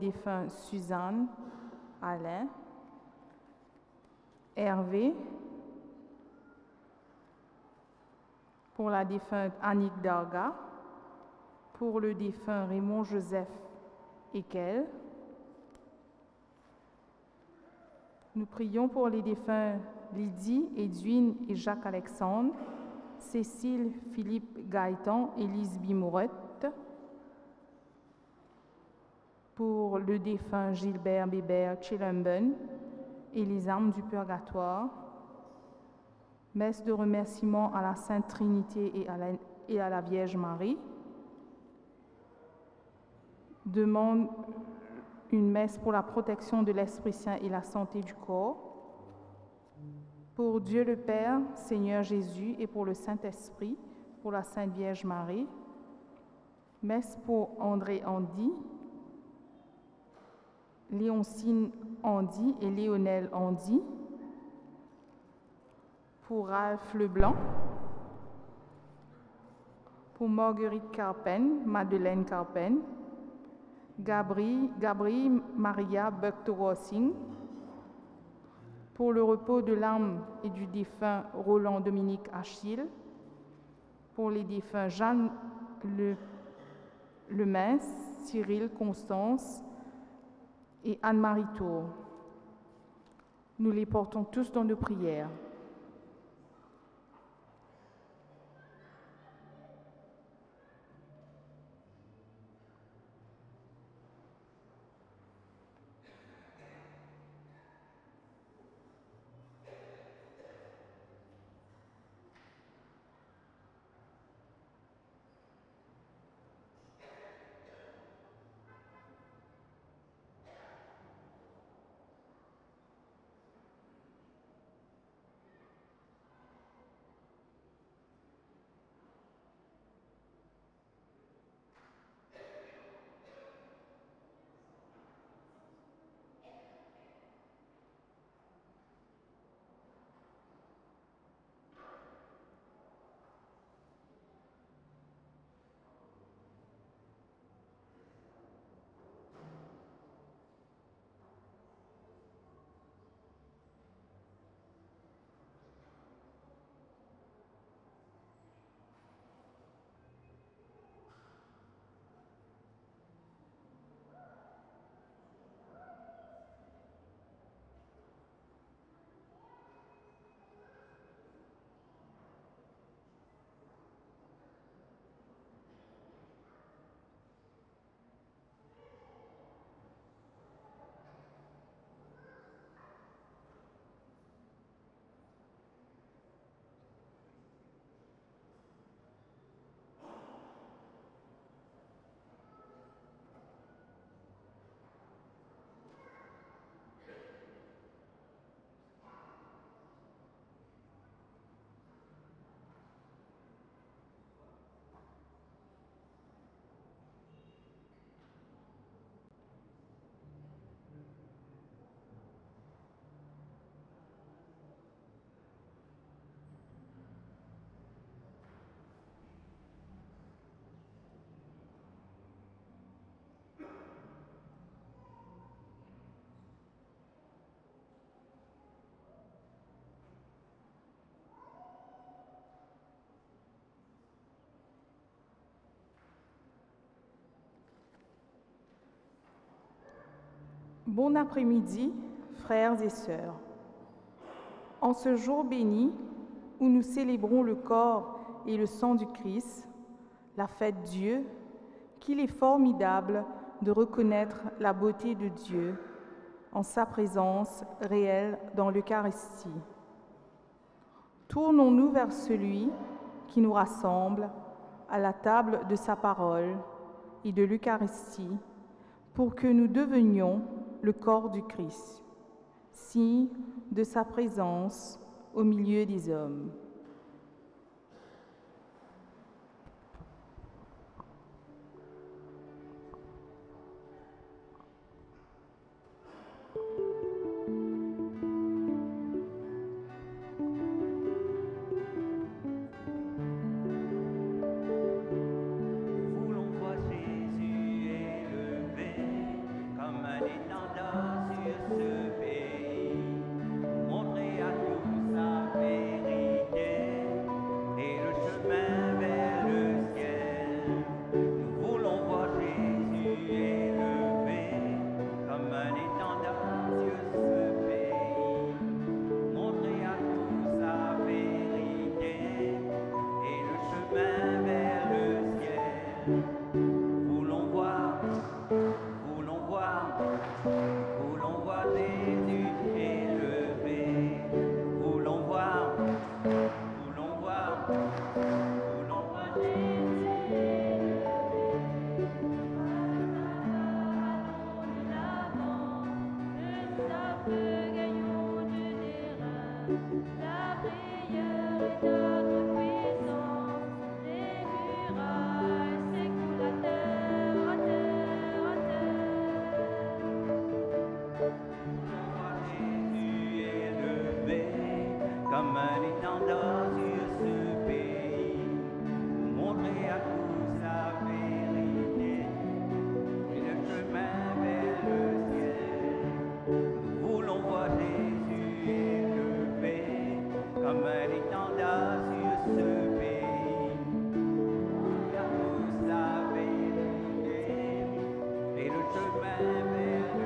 défunts Suzanne, Alain, Hervé, pour la défunte Annick Darga, pour le défunt Raymond Joseph Ekel. Nous prions pour les défunts Lydie, Edwin et Jacques-Alexandre, Cécile, Philippe Gaëtan et Lise Bimourette, pour le défunt Gilbert Bébert Chilumben et les âmes du purgatoire. Messe de remerciement à la Sainte Trinité et à la Vierge Marie. Demande une messe pour la protection de l'Esprit Saint et la santé du corps. Pour Dieu le Père, Seigneur Jésus, et pour le Saint-Esprit, pour la Sainte Vierge Marie. Messe pour André Andy, Léoncine Andy et Léonel Andy. Pour Ralph Leblanc. Pour Marguerite Carpen, Madeleine Carpen. Gabriel Maria Bucktorossing. Pour le repos de l'âme et du défunt Roland Dominique Achille. Pour les défunts Jeanne Lemince, Cyril Constance et Anne-Marie Tour. Nous les portons tous dans nos prières. Bon après-midi, frères et sœurs. En ce jour béni où nous célébrons le corps et le sang du Christ, la fête Dieu, qu'il est formidable de reconnaître la beauté de Dieu en sa présence réelle dans l'Eucharistie. Tournons-nous vers celui qui nous rassemble à la table de sa parole et de l'Eucharistie pour que nous devenions le corps du Christ, signe de sa présence au milieu des hommes. Voulons voir Jésus élevé comme vers le ciel.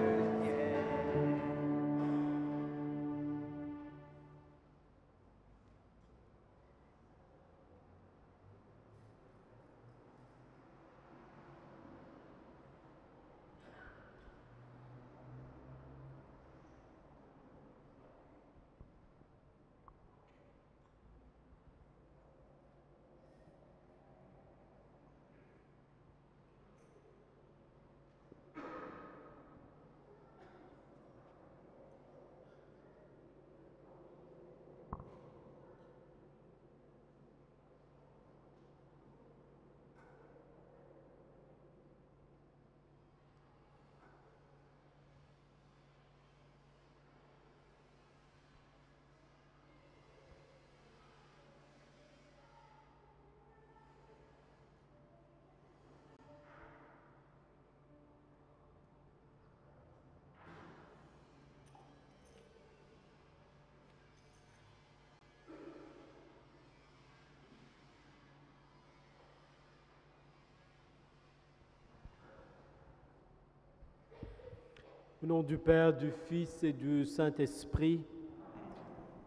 Au nom du Père, du Fils et du Saint-Esprit,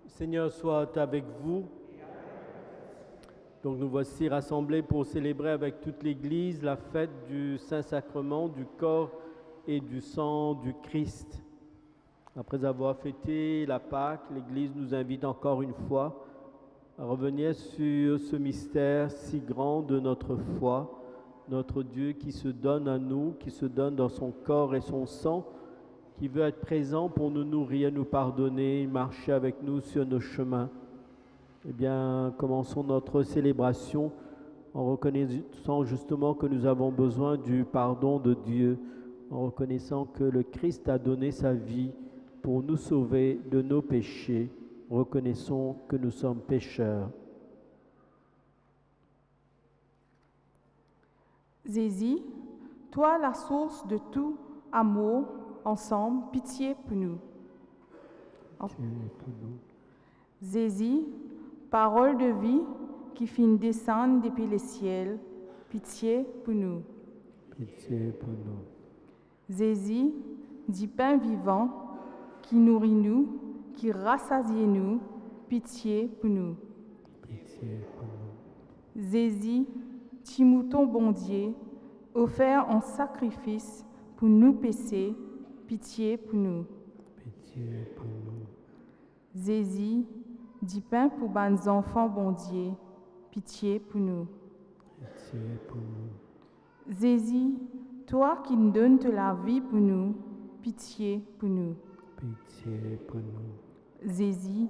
Seigneur soit avec vous. Donc nous voici rassemblés pour célébrer avec toute l'Église la fête du Saint-Sacrement, du corps et du sang du Christ. Après avoir fêté la Pâque, l'Église nous invite encore une fois à revenir sur ce mystère si grand de notre foi, notre Dieu qui se donne à nous, qui se donne dans son corps et son sang, qui veut être présent pour nous nourrir, nous pardonner, marcher avec nous sur nos chemins. Eh bien, commençons notre célébration en reconnaissant justement que nous avons besoin du pardon de Dieu, en reconnaissant que le Christ a donné sa vie pour nous sauver de nos péchés. Reconnaissons que nous sommes pécheurs. Jésus, toi la source de tout amour, ensemble, pitié pour nous. Jésus, parole de vie qui fit descendre depuis les ciels, pitié pour nous. Pitié pour nous. Jésus, dit pain vivant, qui nourrit nous, qui rassasie nous, pitié pour nous. Pitié pour nous. Jésus, petit mouton bon Dieu, offert en sacrifice pour nous pécher, pitié pour nous. Pitié pour nous. Jésus, dit pain pour les enfants bon Dieu, pitié pour nous. Pitié pour nous. Jésus, toi qui nous donnes de la vie pour nous, pitié pour nous. Pitié pour nous. Jésus,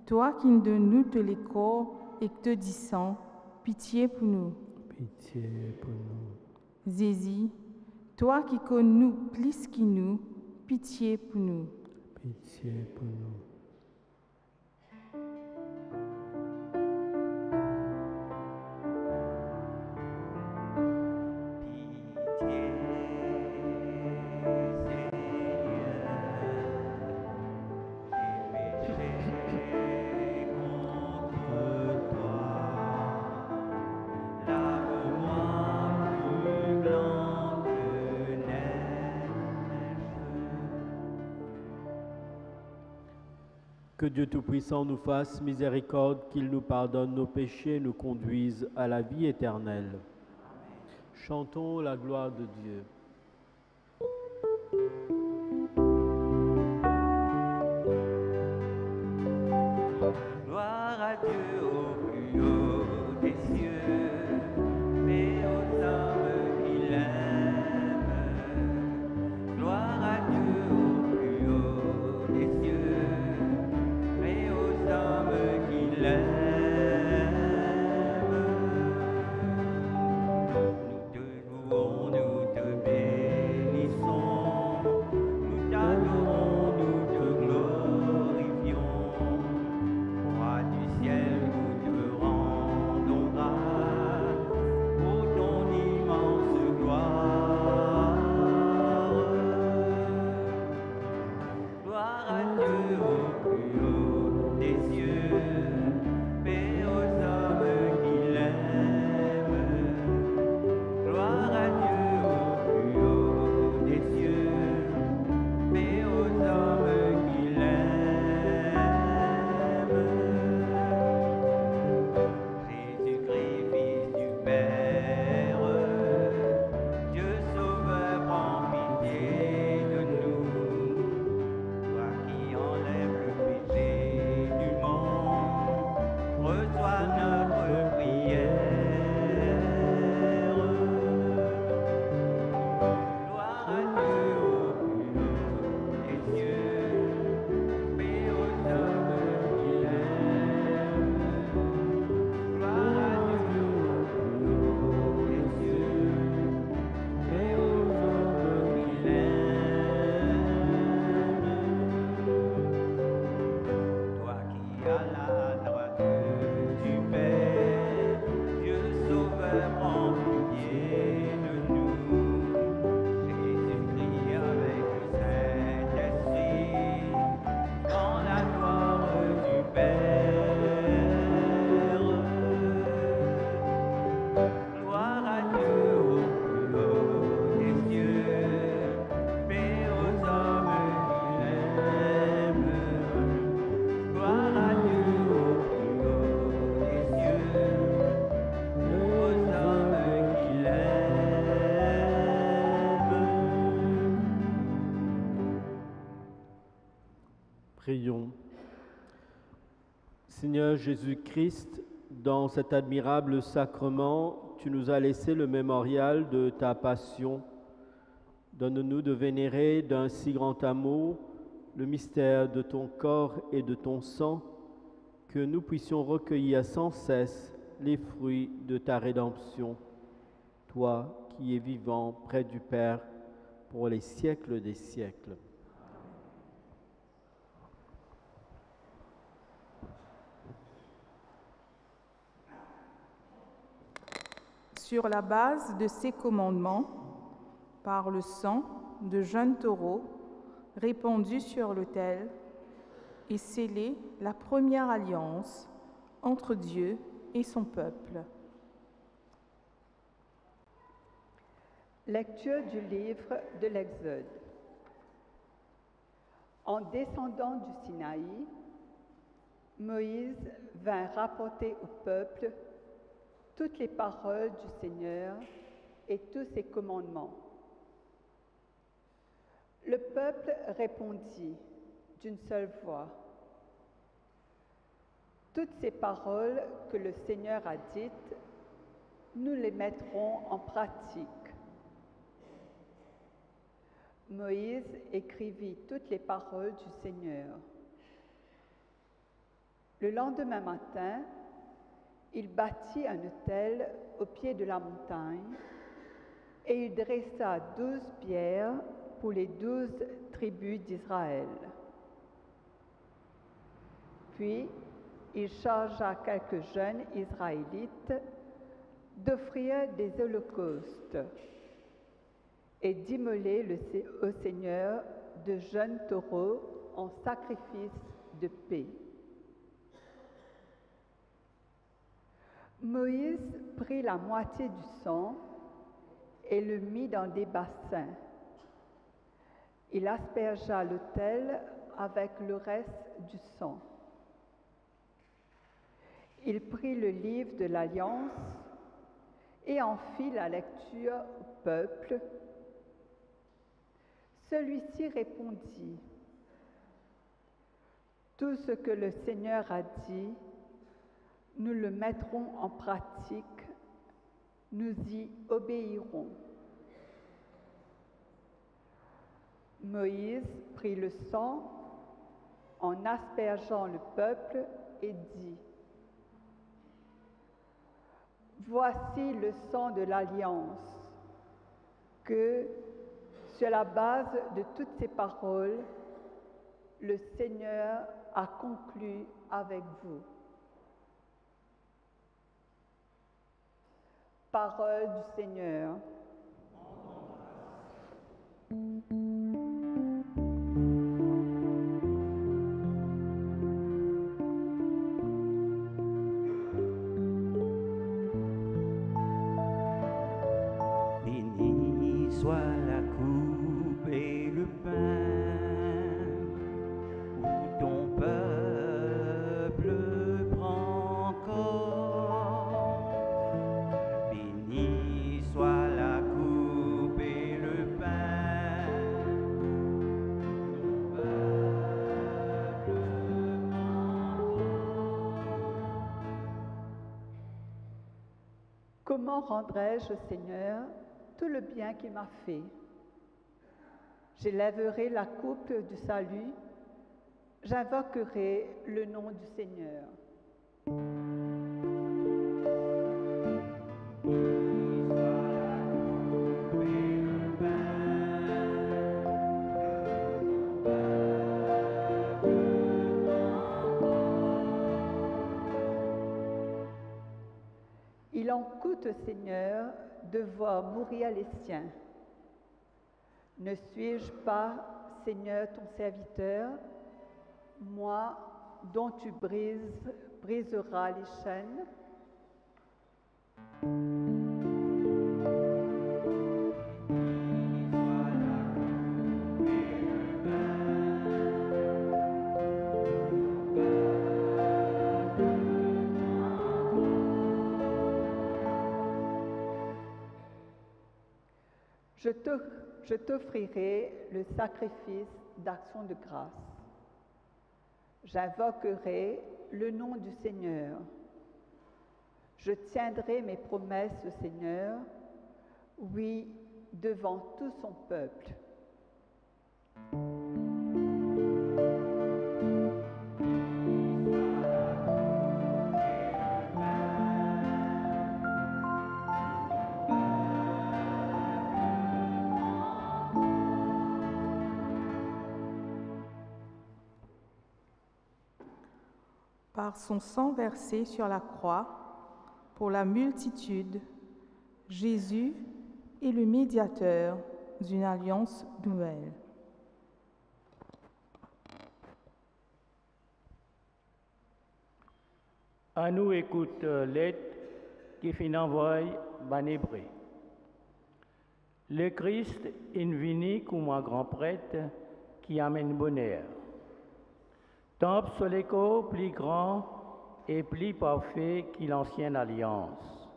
toi qui nous donnes nous de l'écorce et que te disons, pitié pour nous. Pitié pour nous. Jésus, toi qui connais nous plus que nous, pitié pour nous. Pitié pour nous. Que Dieu Tout-Puissant nous fasse miséricorde, qu'il nous pardonne nos péchés et nous conduise à la vie éternelle. Chantons la gloire de Dieu. Gloire à Dieu au plus haut des cieux, et aux hommes qui l'aiment. Gloire à Dieu au plus haut des cieux, et aux hommes qui l'aiment. Nous te louons, nous te bénissons. Prions. Seigneur Jésus-Christ, dans cet admirable sacrement, tu nous as laissé le mémorial de ta passion. Donne-nous de vénérer d'un si grand amour le mystère de ton corps et de ton sang, que nous puissions recueillir sans cesse les fruits de ta rédemption. Toi qui es vivant près du Père pour les siècles des siècles. Sur la base de ces commandements, par le sang de jeunes taureaux répandus sur l'autel, et scellé la première alliance entre Dieu et son peuple. Lecture du livre de l'Exode. En descendant du Sinaï, Moïse vint rapporter au peuple toutes les paroles du Seigneur et tous ses commandements. Le peuple répondit d'une seule voix: toutes ces paroles que le Seigneur a dites, nous les mettrons en pratique. Moïse écrivit toutes les paroles du Seigneur. Le lendemain matin, il bâtit un autel au pied de la montagne et il dressa 12 pierres pour les 12 tribus d'Israël. Puis, il chargea quelques jeunes Israélites d'offrir des holocaustes et d'immoler au Seigneur de jeunes taureaux en sacrifice de paix. Moïse prit la moitié du sang et le mit dans des bassins. Il aspergea l'autel avec le reste du sang. Il prit le livre de l'Alliance et en fit la lecture au peuple. Celui-ci répondit: tout ce que le Seigneur a dit, nous le mettrons en pratique, nous y obéirons. Moïse prit le sang en aspergeant le peuple et dit: voici le sang de l'Alliance, que, sur la base de toutes ces paroles, le Seigneur a conclu avec vous. Parole du Seigneur. Béni soit la coupe et le pain où ton peuple prend corps. Béni soit la coupe et le pain où ton peuple prend corps. Comment rendrai-je au Seigneur tout le bien qu'il m'a fait? J'élèverai la coupe du salut, j'invoquerai le nom du Seigneur. Il en coûte au Seigneur de voir mourir les siens. Ne suis-je pas, Seigneur, ton serviteur, moi dont tu briseras les chaînes? Je t'offrirai le sacrifice d'action de grâce. J'invoquerai le nom du Seigneur. Je tiendrai mes promesses au Seigneur, oui, devant tout son peuple. Par son sang versé sur la croix, pour la multitude, Jésus est le médiateur d'une alliance nouvelle. À nous écoute l'aide qui fin envoie ban hébreu. Le Christ est venu comme un grand prêtre qui amène bonheur. Temple sur l'écho plus grand et plus parfait que l'ancienne alliance.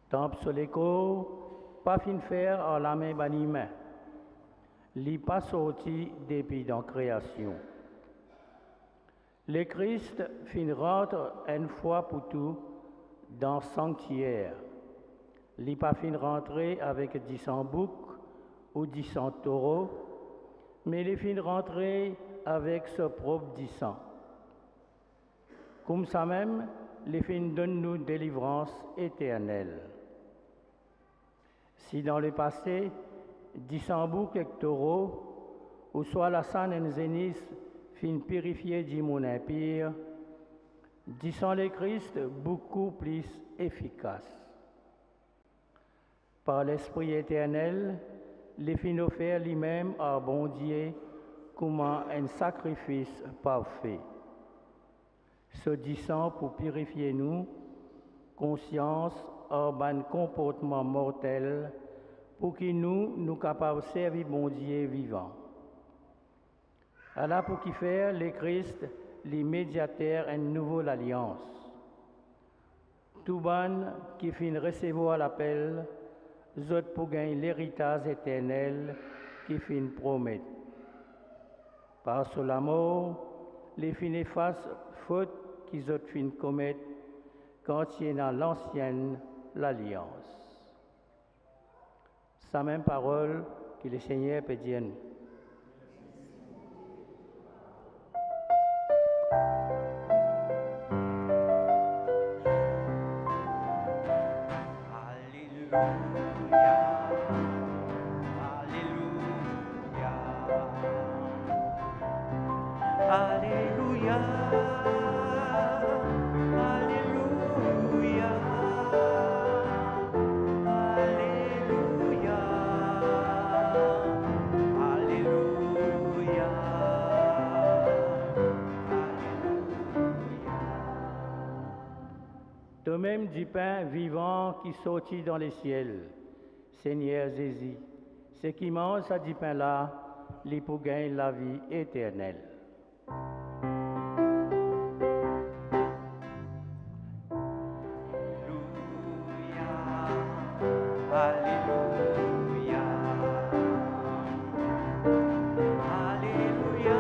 Temple sur l'écho, pas fin faire à la main banime. Li pas sorti depuis dans création. Le Christ fin rentre une fois pour tout dans le sanctuaire. Li pas fin rentrer avec 10 boucs ou 10 taureaux, mais il fin rentrer avec ce propre 10. Comme ça même, les fin donne nous délivrance éternelle. Si dans le passé, 10 boucs et taureaux, ou soit la Sainte et Zénis, fin purifier du monde impire, 10 le Christ beaucoup plus efficace. Par l'Esprit éternel, les fin offert lui-même à bon Dieu comme un sacrifice parfait. Ce 10 pour purifier nous, conscience à un comportement mortel, pour que nous capables de servir bon Dieu vivant. Allah pour qui faire les Christ, les médiateurs, une nouvelle alliance. Tout ban qui fin recevoir l'appel, zot pour gagner l'héritage éternel qui fin promet. Par ce l'amour, les fin effacent faute qu'ils ont fin commettre quand il y a dans l'ancienne l'alliance. Sa même parole que le Seigneur peut dire nous. Alléluia, Alléluia, Alléluia, Alléluia, Alléluia. De même du pain vivant qui sortit dans les ciels, Seigneur Jésus, ceux qui mangent ça du pain-là, les pour gagner la vie éternelle. Alléluia, Alléluia,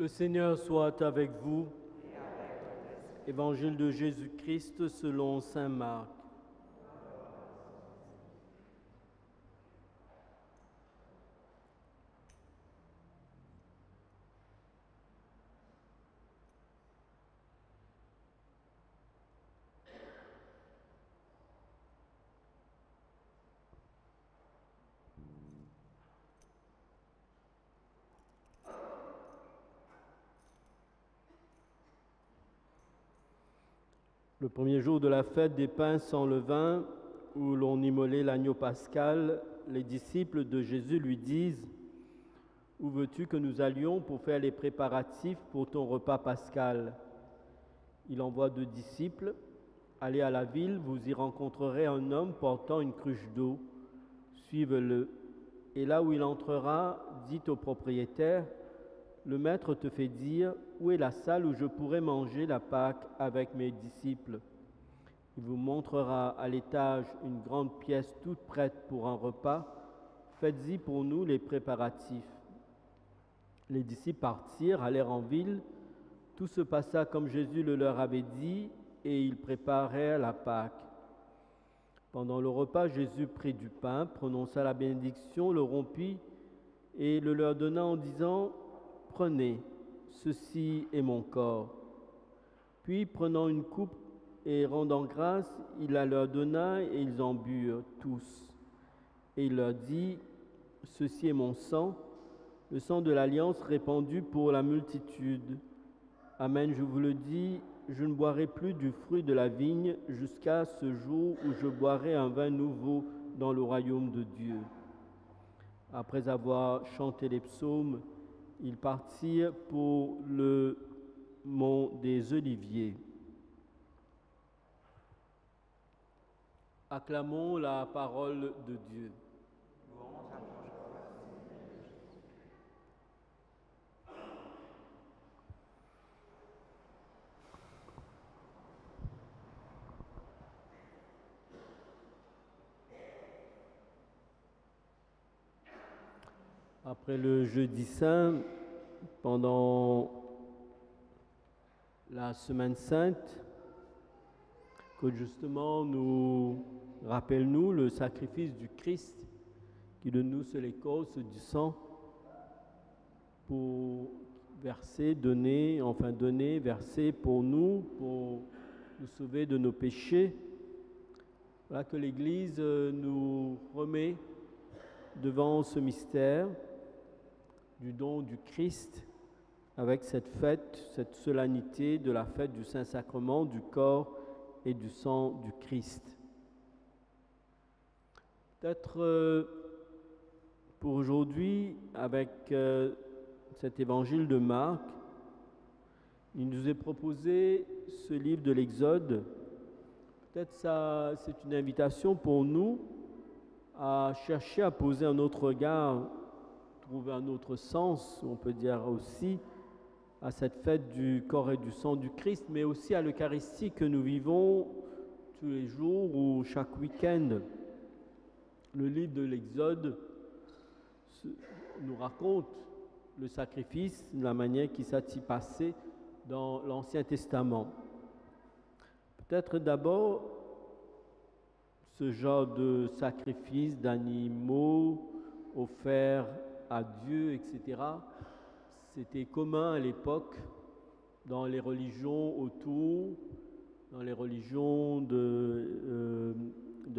Le Seigneur soit avec vous. Évangile de Jésus-Christ selon saint Marc. Le premier jour de la fête des pains sans levain, où l'on immolait l'agneau pascal, les disciples de Jésus lui disent « Où veux-tu que nous allions pour faire les préparatifs pour ton repas pascal ?» Il envoie 2 disciples. « Allez à la ville, vous y rencontrerez un homme portant une cruche d'eau. Suivez-le. Et là où il entrera, dit au propriétaire, le maître te fait dire, où est la salle où je pourrais manger la Pâque avec mes disciples? Il vous montrera à l'étage une grande pièce toute prête pour un repas. Faites-y pour nous les préparatifs. Les disciples partirent, allèrent en ville. Tout se passa comme Jésus le leur avait dit, et ils préparèrent la Pâque. Pendant le repas, Jésus prit du pain, prononça la bénédiction, le rompit et le leur donna en disant, « Prenez, ceci est mon corps. » Puis, prenant une coupe et rendant grâce, il la leur donna et ils en burent tous. Et il leur dit, « Ceci est mon sang, le sang de l'alliance répandu pour la multitude. Amen, je vous le dis, je ne boirai plus du fruit de la vigne jusqu'à ce jour où je boirai un vin nouveau dans le royaume de Dieu. » Après avoir chanté les psaumes, ils partirent pour le mont des Oliviers. Acclamons la parole de Dieu. Après le jeudi saint, pendant la semaine sainte, que justement nous rappelle-nous le sacrifice du Christ qui de nous se les cause du sang pour verser, donner, verser pour nous sauver de nos péchés. Voilà que l'Église nous remet devant ce mystère du don du Christ avec cette fête, cette solennité de la fête du Saint-Sacrement, du corps et du sang du Christ. Peut-être pour aujourd'hui, avec cet évangile de Marc, il nous est proposé ce livre de l'Exode. Peut-être ça, c'est une invitation pour nous à chercher à poser un autre regard, trouver un autre sens, on peut dire aussi, à cette fête du corps et du sang du Christ, mais aussi à l'Eucharistie que nous vivons tous les jours ou chaque week-end. Le livre de l'Exode nous raconte le sacrifice, la manière qui s'est passé dans l'Ancien Testament. Peut-être d'abord, ce genre de sacrifice d'animaux offerts à Dieu, etc., c'était commun à l'époque dans les religions autour, dans les religions de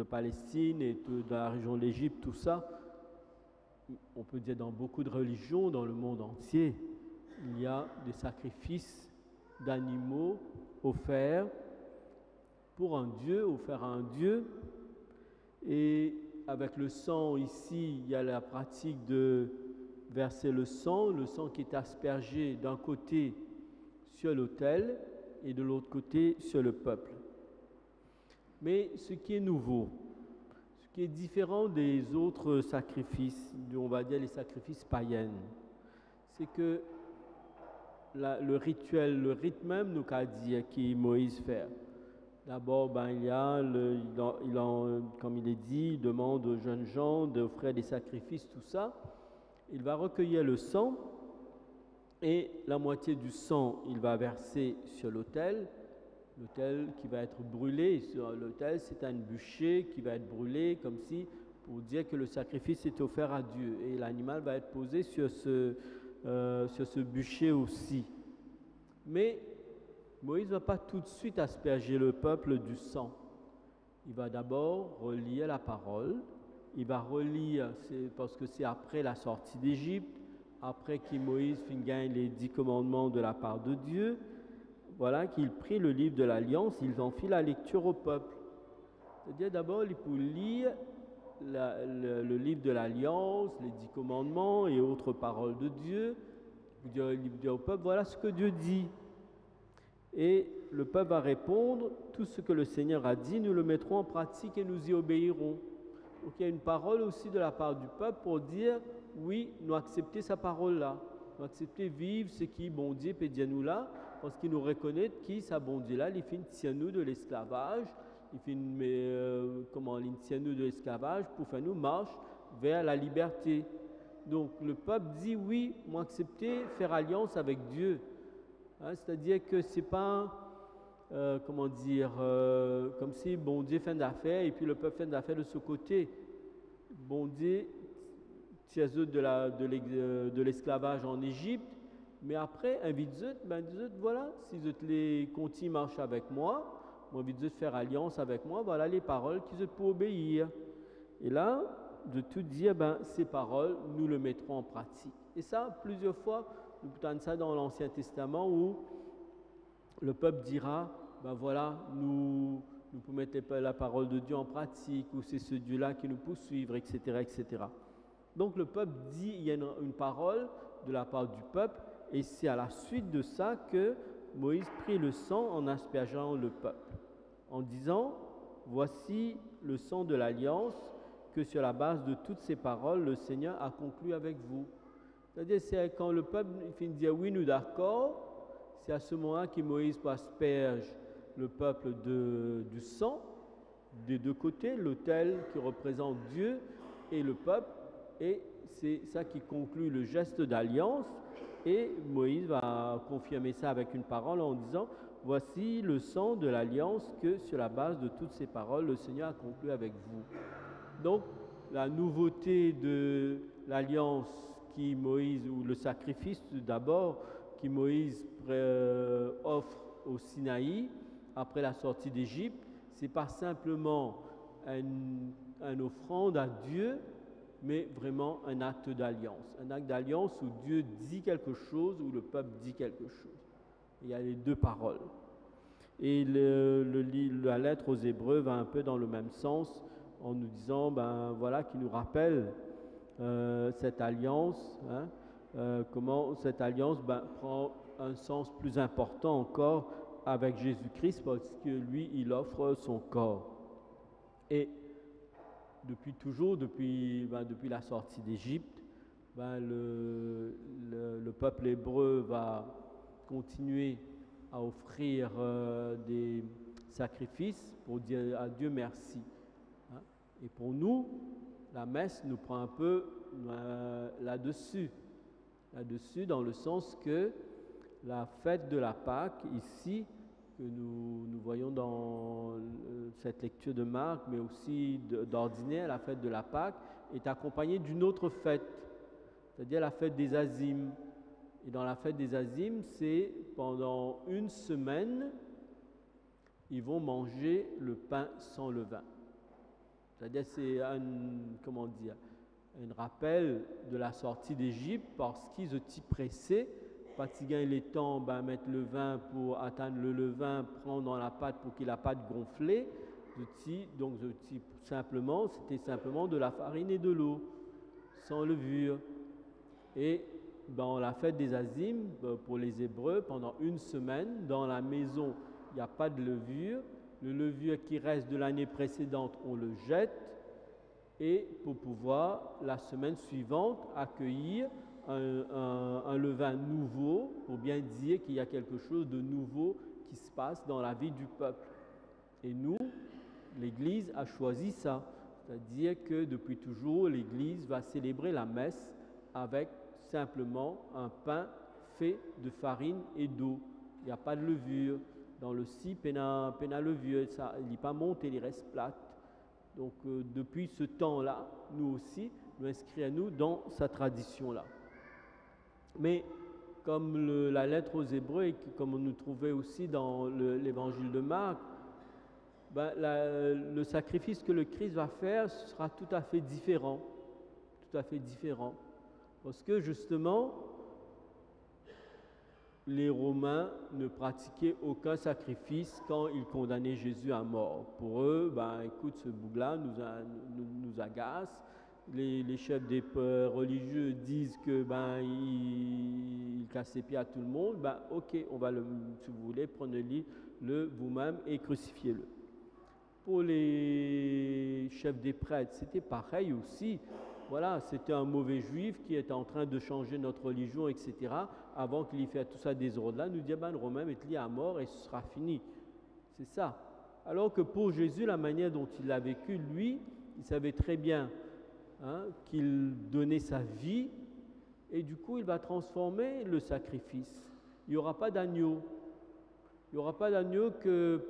Palestine et de la région de l'Égypte, tout ça. On peut dire dans beaucoup de religions dans le monde entier, il y a des sacrifices d'animaux offerts pour un Dieu, offerts à un Dieu. Et avec le sang ici, il y a la pratique de verser le sang qui est aspergé d'un côté sur l'autel et de l'autre côté sur le peuple. Mais ce qui est nouveau, ce qui est différent des autres sacrifices, on va dire les sacrifices païens, c'est que le rituel, le rite même, nous qu'a dit qui Moïse fait. D'abord, il y a, comme il est dit, il demande aux jeunes gens d'offrir des sacrifices, tout ça. Il va recueillir le sang et la moitié du sang, il va verser sur l'autel. L'autel qui va être brûlé. Sur l'autel, c'est un bûcher qui va être brûlé comme si pour dire que le sacrifice est offert à Dieu. Et l'animal va être posé sur ce bûcher aussi. Mais Moïse ne va pas tout de suite asperger le peuple du sang. Il va d'abord relire la parole. Il va relire, parce que c'est après la sortie d'Égypte, après que Moïse fin gagne les 10 commandements de la part de Dieu, voilà qu'il prit le livre de l'Alliance, il en fit la lecture au peuple. C'est-à-dire d'abord, il peut lire le livre de l'Alliance, les 10 commandements et autres paroles de Dieu. Il dit au peuple, voilà ce que Dieu dit. Et le peuple va répondre, tout ce que le Seigneur a dit, nous le mettrons en pratique et nous y obéirons. Donc il y a une parole aussi de la part du peuple pour dire, oui, nous accepter sa parole-là. Nous accepter vivre ce qui, bon Dieu, peut dire nous là, parce qu'il nous reconnaît qui, sa bon Dieu là, il fait nous de l'esclavage, il fait comment, il tient nous de l'esclavage pour faire nous marche vers la liberté. Donc le peuple dit, oui, moi accepter faire alliance avec Dieu. Hein, c'est-à-dire que c'est pas comment dire, comme si bon Dieu fait d'affaires et puis le peuple fait d'affaires de ce côté. Bon Dieu tient de l'esclavage en Égypte, mais après, invite eux, voilà, si eux les continuent marcher avec moi invite eux de faire alliance avec moi, voilà les paroles qu'ils peuvent obéir. Et là, de tout dire, ces paroles, nous le mettrons en pratique. Et ça, plusieurs fois, nous entendons ça dans l'Ancien Testament où le peuple dira, voilà, nous pouvons mettre la parole de Dieu en pratique, ou c'est ce Dieu-là qui nous peut suivre, etc., etc. Donc le peuple dit, il y a une parole de la part du peuple, et c'est à la suite de ça que Moïse prit le sang en aspergeant le peuple, en disant, voici le sang de l'alliance que sur la base de toutes ces paroles, le Seigneur a conclu avec vous. C'est-à-dire, c'est quand le peuple finit de dire, oui, nous d'accord, c'est à ce moment-là que Moïse asperge le peuple du sang, des deux côtés, l'autel qui représente Dieu et le peuple, et c'est ça qui conclut le geste d'alliance, et Moïse va confirmer ça avec une parole en disant, voici le sang de l'alliance que sur la base de toutes ces paroles, le Seigneur a conclu avec vous. Donc, la nouveauté de l'alliance qui Moïse, ou le sacrifice d'abord, qui Moïse offre au Sinaï, après la sortie d'Égypte, c'est pas simplement une offrande à Dieu, mais vraiment un acte d'alliance. Un acte d'alliance où Dieu dit quelque chose, où le peuple dit quelque chose. Il y a les deux paroles. Et la lettre aux Hébreux va un peu dans le même sens, en nous disant, voilà, qui nous rappelle cette alliance, comment cette alliance prend un sens plus important encore avec Jésus-Christ, parce que lui, il offre son corps. Et depuis toujours, depuis la sortie d'Égypte, le peuple hébreu va continuer à offrir des sacrifices pour dire à Dieu merci. Et pour nous, la messe nous prend un peu là-dessus, dans le sens que la fête de la Pâque, ici, que nous voyons dans cette lecture de Marc, mais aussi d'ordinaire, la fête de la Pâque, est accompagnée d'une autre fête, c'est-à-dire la fête des Azimes. Et dans la fête des Azimes, c'est pendant une semaine, ils vont manger le pain sans levain. C'est-à-dire c'est un rappel de la sortie d'Égypte parce qu'ils étaient pressés, fatiguant les temps, mettre le vin pour atteindre le levain, prendre dans la pâte pour que la pâte gonfle. Donc c'était simplement de la farine et de l'eau, sans levure. Et dans la fête des Azimes, pour les Hébreux, pendant une semaine, dans la maison, il n'y a pas de levure. Le levure qui reste de l'année précédente, on le jette. Et pour pouvoir, la semaine suivante, accueillir un levain nouveau, pour bien dire qu'il y a quelque chose de nouveau qui se passe dans la vie du peuple. Et nous, l'Église a choisi ça. C'est-à-dire que depuis toujours, l'Église va célébrer la messe avec simplement un pain fait de farine et d'eau. Il n'y a pas de levure. Dans le si, pena levure, ça, il n'est pas monté, il reste plate. Donc depuis ce temps-là, nous aussi, nous inscrivons dans sa tradition-là. Mais comme la lettre aux Hébreux, et comme on nous trouvait aussi dans l'évangile de Marc, le sacrifice que le Christ va faire sera tout à fait différent. Tout à fait différent. Parce que justement, les Romains ne pratiquaient aucun sacrifice quand ils condamnaient Jésus à mort. Pour eux, écoute, ce bougre-là nous agace. Les chefs des religieux disent que il casse les pieds à tout le monde. Ok, on va si vous voulez, prenez-le vous-même et crucifiez-le. Pour les chefs chef des prêtres, c'était pareil aussi. Voilà, c'était un mauvais juif qui était en train de changer notre religion, etc. Avant qu'il y fasse tout ça désordre-là, nous dit, ben, le Romain est lié à mort et ce sera fini. C'est ça. Alors que pour Jésus, la manière dont il l'a vécu, lui, il savait très bien qu'il donnait sa vie et du coup, il va transformer le sacrifice. Il n'y aura pas d'agneau. Il n'y aura pas d'agneau que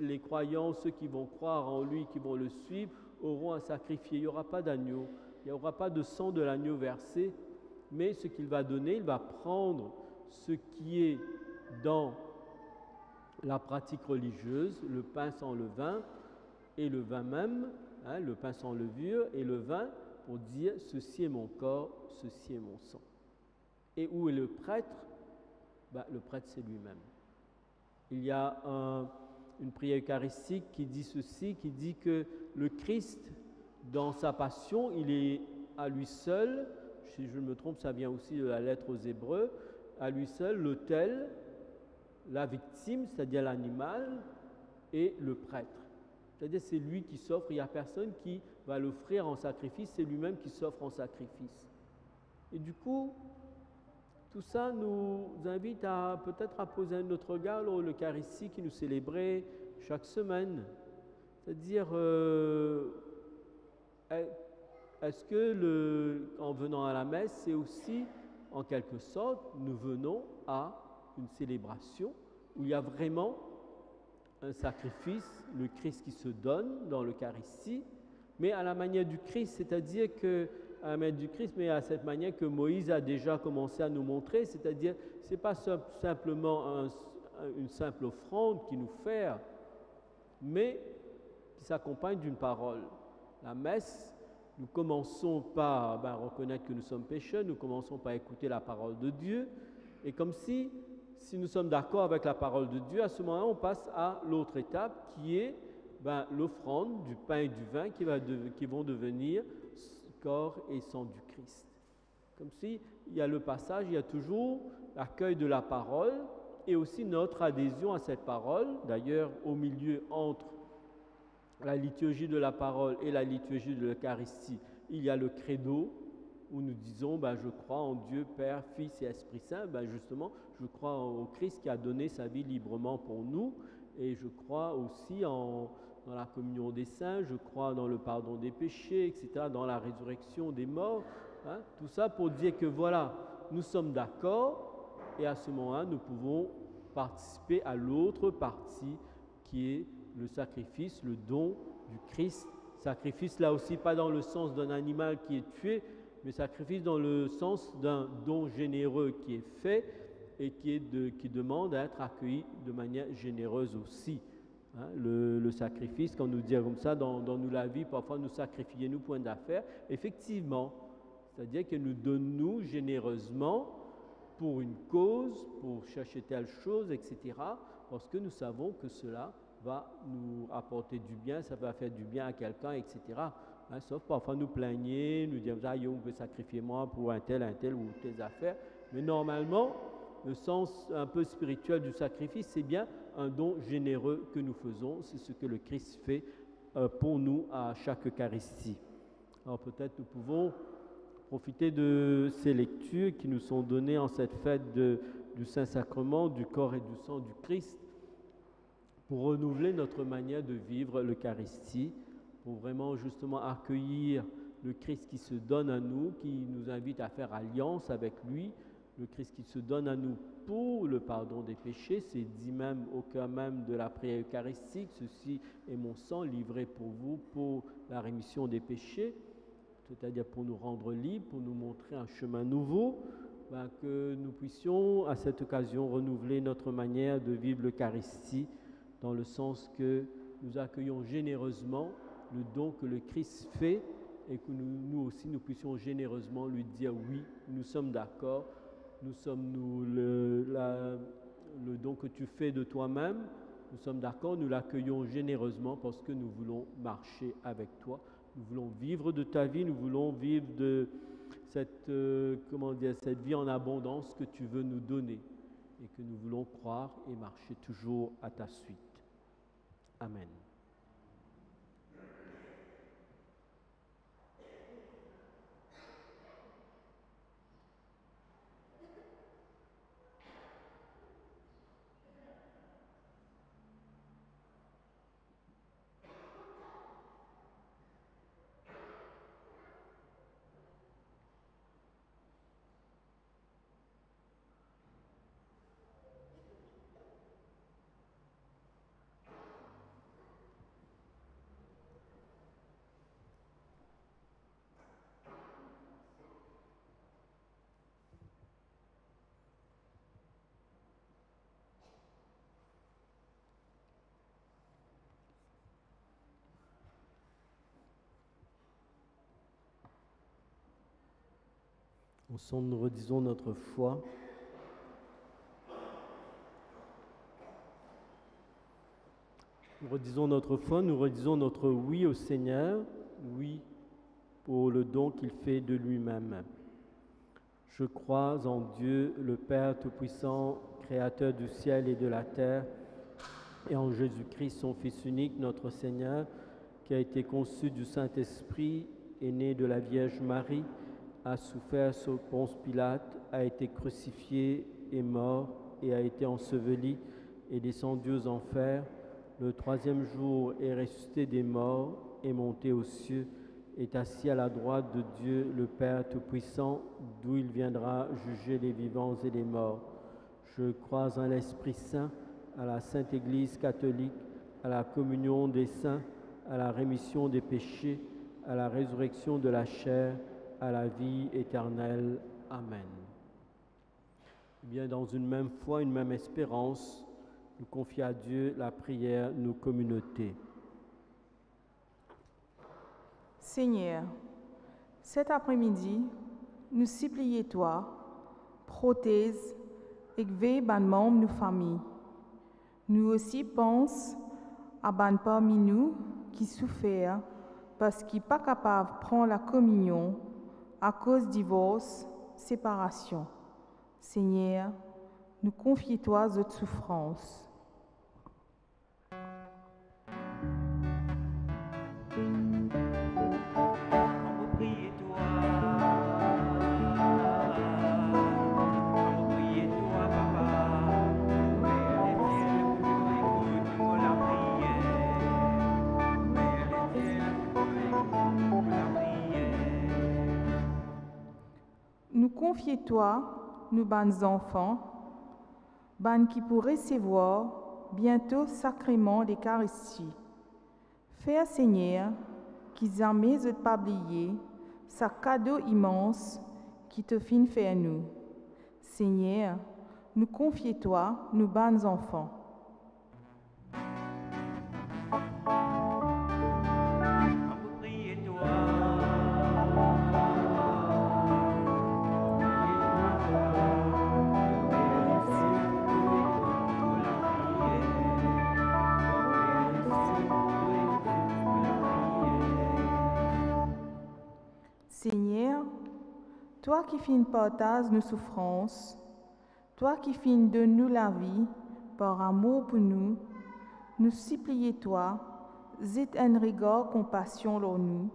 les croyants, ceux qui vont croire en lui, qui vont le suivre, auront à sacrifier. Il n'y aura pas d'agneau. Il n'y aura pas de sang de l'agneau versé. Mais ce qu'il va donner, il va prendre ce qui est dans la pratique religieuse, le pain sans levain et le vin même, le pain sans levure et le vin, pour dire ceci est mon corps, ceci est mon sang. Et où est le prêtre? Le prêtre, c'est lui-même. Il y a une prière eucharistique qui dit ceci, qui dit que le Christ, dans sa passion, il est à lui seul, si je ne me trompe, ça vient aussi de la lettre aux Hébreux, à lui seul l'autel, la victime, c'est-à-dire l'animal, et le prêtre. C'est-à-dire c'est lui qui s'offre, il n'y a personne qui va l'offrir en sacrifice, c'est lui-même qui s'offre en sacrifice. Et du coup, tout ça nous invite à peut-être à poser notre regard sur l'Eucharistie qui nous célébrait chaque semaine. C'est-à-dire, est-ce que en venant à la messe, c'est aussi, en quelque sorte, nous venons à une célébration où il y a vraiment un sacrifice, le Christ qui se donne dans l'Eucharistie, mais à la manière du Christ, c'est-à-dire que à la manière du Christ, mais à cette manière que Moïse a déjà commencé à nous montrer, c'est-à-dire ce n'est pas simplement une simple offrande qui nous fait, mais qui s'accompagne d'une parole. La messe, nous commençons par reconnaître que nous sommes pécheurs, nous commençons par écouter la parole de Dieu, et comme si nous sommes d'accord avec la parole de Dieu, à ce moment-là, on passe à l'autre étape qui est l'offrande du pain et du vin qui vont devenir corps et sang du Christ. Comme si il y a le passage, il y a toujours l'accueil de la parole et aussi notre adhésion à cette parole. D'ailleurs, au milieu entre la liturgie de la parole et la liturgie de l'Eucharistie, il y a le credo où nous disons je crois en Dieu, Père, Fils et Esprit Saint. Justement, je crois au Christ qui a donné sa vie librement pour nous et je crois aussi dans la communion des saints, je crois dans le pardon des péchés, etc., dans la résurrection des morts. Tout ça pour dire que voilà, nous sommes d'accord et à ce moment-là, nous pouvons participer à l'autre partie qui est le sacrifice, le don du Christ. Sacrifice là aussi pas dans le sens d'un animal qui est tué, mais sacrifice dans le sens d'un don généreux qui est fait et qui demande à être accueilli de manière généreuse aussi. Le sacrifice, quand nous dit comme ça, dans nous la vie, parfois nous sacrifier nous point d'affaires, effectivement, c'est-à-dire que nous donnons généreusement pour une cause, pour chercher telle chose, etc., parce que nous savons que cela va nous apporter du bien, ça va faire du bien à quelqu'un, etc. Sauf parfois nous plaigner, nous dire on veut sacrifier moi pour un tel ou telle affaire. Mais normalement, le sens un peu spirituel du sacrifice, c'est bien un don généreux que nous faisons. C'est ce que le Christ fait pour nous à chaque Eucharistie. Alors peut-être nous pouvons profiter de ces lectures qui nous sont données en cette fête du Saint-Sacrement, du corps et du sang du Christ, pour renouveler notre manière de vivre l'Eucharistie, pour vraiment justement accueillir le Christ qui se donne à nous, qui nous invite à faire alliance avec lui, le Christ qui se donne à nous pour le pardon des péchés. C'est dit même au cœur même de la prière eucharistique, ceci est mon sang livré pour vous pour la rémission des péchés, c'est-à-dire pour nous rendre libres, pour nous montrer un chemin nouveau, que nous puissions à cette occasion renouveler notre manière de vivre l'Eucharistie dans le sens que nous accueillons généreusement le don que le Christ fait et que nous aussi nous puissions généreusement lui dire oui, nous sommes d'accord, nous sommes le don que tu fais de toi-même, nous sommes d'accord, nous l'accueillons généreusement parce que nous voulons marcher avec toi, nous voulons vivre de ta vie, nous voulons vivre de cette vie en abondance que tu veux nous donner et que nous voulons croire et marcher toujours à ta suite. Amen. Ensemble, nous redisons notre foi. Nous redisons notre foi, nous redisons notre oui au Seigneur, oui pour le don qu'il fait de lui-même. Je crois en Dieu, le Père Tout-Puissant, Créateur du ciel et de la terre, et en Jésus-Christ, son Fils unique, notre Seigneur, qui a été conçu du Saint-Esprit, est né de la Vierge Marie, a souffert sous Ponce Pilate, a été crucifié, est mort et a été enseveli, est descendu aux enfers. Le troisième jour est ressuscité des morts, est monté aux cieux, est assis à la droite de Dieu, le Père Tout-Puissant, d'où il viendra juger les vivants et les morts. Je crois en l'Esprit Saint, à la Sainte Église catholique, à la communion des saints, à la rémission des péchés, à la résurrection de la chair, à la vie éternelle. Amen. Eh bien, dans une même foi, une même espérance, nous confions à Dieu la prière, nos communautés. Seigneur, cet après-midi, nous supplions toi, protège et veille ban membre de nos familles. Nous aussi pensons à ban parmi nous qui souffrent parce qu'ils ne sont pas capables de prendre la communion à cause de divorce, séparation. Seigneur, nous confions toi notre souffrance. Nous confions toi, nous bons enfants, ban qui pour recevoir bientôt sacrément l'Eucharistie. Fais, Seigneur, qu'ils jamais ne pas oublier ce cadeau immense qui te fin faire nous. Seigneur, nous confions toi, nous bons enfants. Seigneur, toi qui finis partage nos souffrances, toi qui finis de nous la vie par amour pour nous, nous supplions toi, zit un regard compassion sur nous,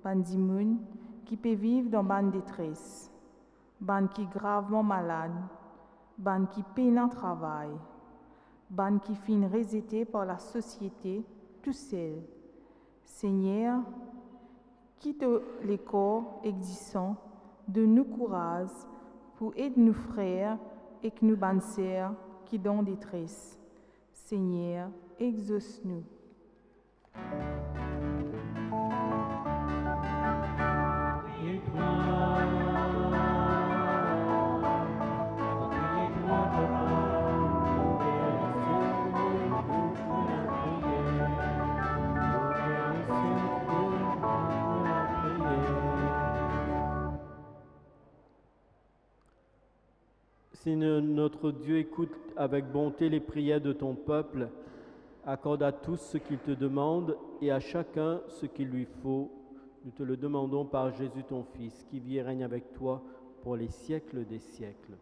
ban dimoun qui peut vivre dans ban détresse, ban qui gravement malade, ban qui peine en travail, ban qui fin rejeté par la société, tout seul. Seigneur, quitte les corps existants de nous courage pour aider nos frères et que nos bonnes sœurs qui sont en détresse. Seigneur, exauce-nous. Si notre Dieu écoute avec bonté les prières de ton peuple, accorde à tous ce qu'il te demande et à chacun ce qu'il lui faut. Nous te le demandons par Jésus ton Fils, qui vit et règne avec toi pour les siècles des siècles.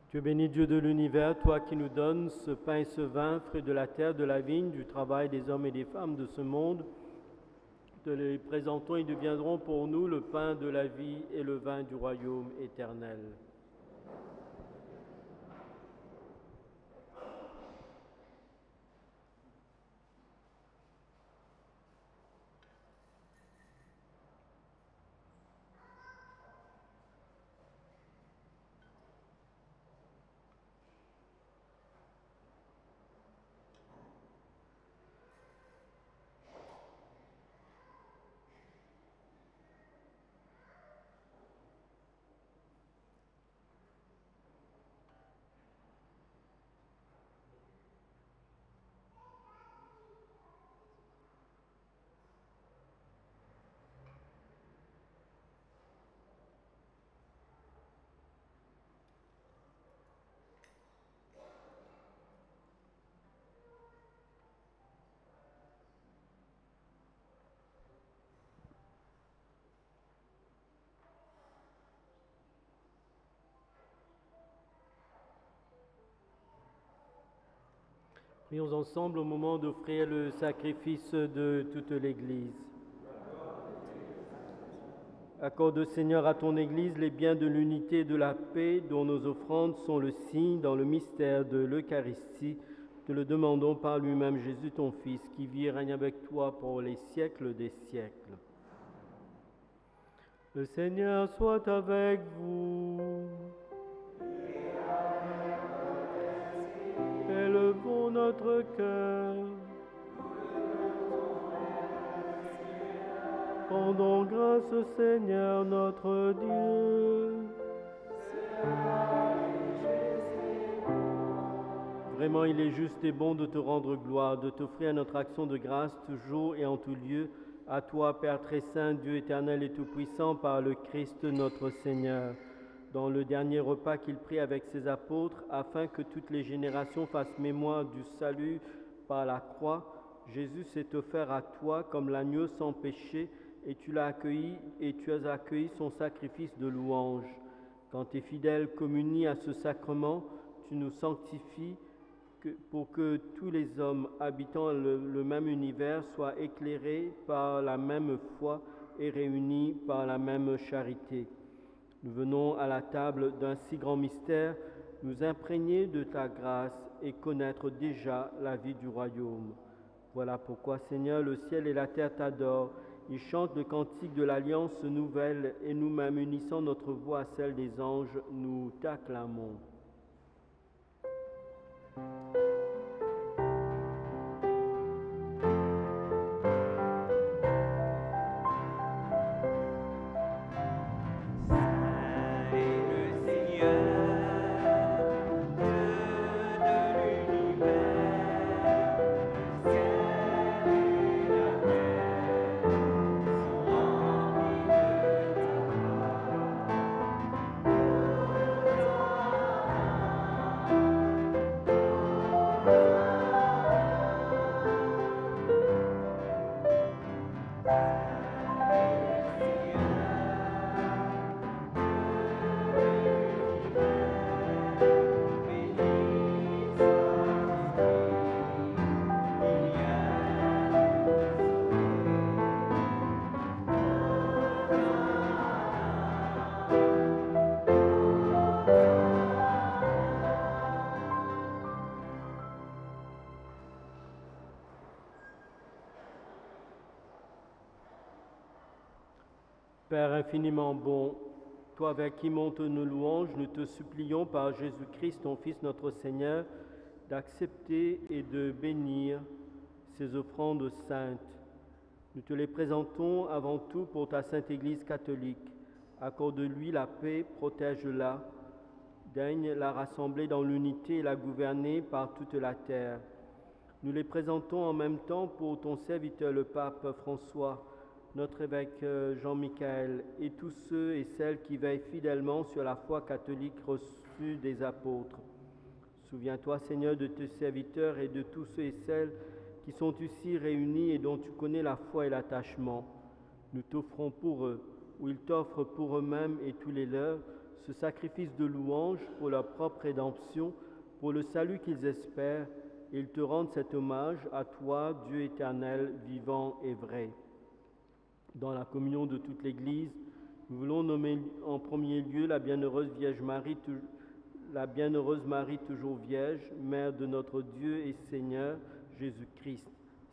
Tu es béni Dieu de l'univers, toi qui nous donnes ce pain et ce vin, fruit de la terre, de la vigne, du travail des hommes et des femmes de ce monde. Te les présentons, ils deviendront pour nous le pain de la vie et le vin du royaume éternel. Prions ensemble au moment d'offrir le sacrifice de toute l'Église. Accorde, Seigneur, à ton Église les biens de l'unité et de la paix dont nos offrandes sont le signe dans le mystère de l'Eucharistie. Te le demandons par lui-même, Jésus, ton Fils, qui vit et règne avec toi pour les siècles des siècles. Le Seigneur soit avec vous. Élevons notre cœur. Rendons grâce au Seigneur notre Dieu. Vraiment, il est juste et bon de te rendre gloire, de t'offrir notre action de grâce toujours et en tout lieu, à toi, Père très saint, Dieu éternel et tout-puissant, par le Christ notre Seigneur. Dans le dernier repas qu'il prit avec ses apôtres, afin que toutes les générations fassent mémoire du salut par la croix, Jésus s'est offert à toi comme l'agneau sans péché, et tu l'as accueilli, et tu as accueilli son sacrifice de louange. Quand tes fidèles communient à ce sacrement, tu nous sanctifies pour que tous les hommes habitant le même univers soient éclairés par la même foi et réunis par la même charité. Nous venons à la table d'un si grand mystère, nous imprégner de ta grâce et connaître déjà la vie du royaume. Voilà pourquoi, Seigneur, le ciel et la terre t'adorent. Ils chantent le cantique de l'alliance nouvelle et nous-mêmes, unissant notre voix à celle des anges, nous t'acclamons. Père infiniment bon, toi avec qui montent nos louanges, nous te supplions par Jésus-Christ, ton Fils notre Seigneur, d'accepter et de bénir ces offrandes saintes. Nous te les présentons avant tout pour ta Sainte Église catholique. Accorde-lui la paix, protège-la, daigne la rassembler dans l'unité et la gouverner par toute la terre. Nous les présentons en même temps pour ton serviteur le pape François, notre évêque Jean-Michel et tous ceux et celles qui veillent fidèlement sur la foi catholique reçue des apôtres. Souviens-toi, Seigneur, de tes serviteurs et de tous ceux et celles qui sont ici réunis et dont tu connais la foi et l'attachement. Nous t'offrons pour eux, ou ils t'offrent pour eux-mêmes et tous les leurs, ce sacrifice de louange pour leur propre rédemption, pour le salut qu'ils espèrent, et ils te rendent cet hommage à toi, Dieu éternel, vivant et vrai. Dans la communion de toute l'Église, nous voulons nommer en premier lieu la bienheureuse Marie toujours vierge, mère de notre Dieu et Seigneur Jésus-Christ,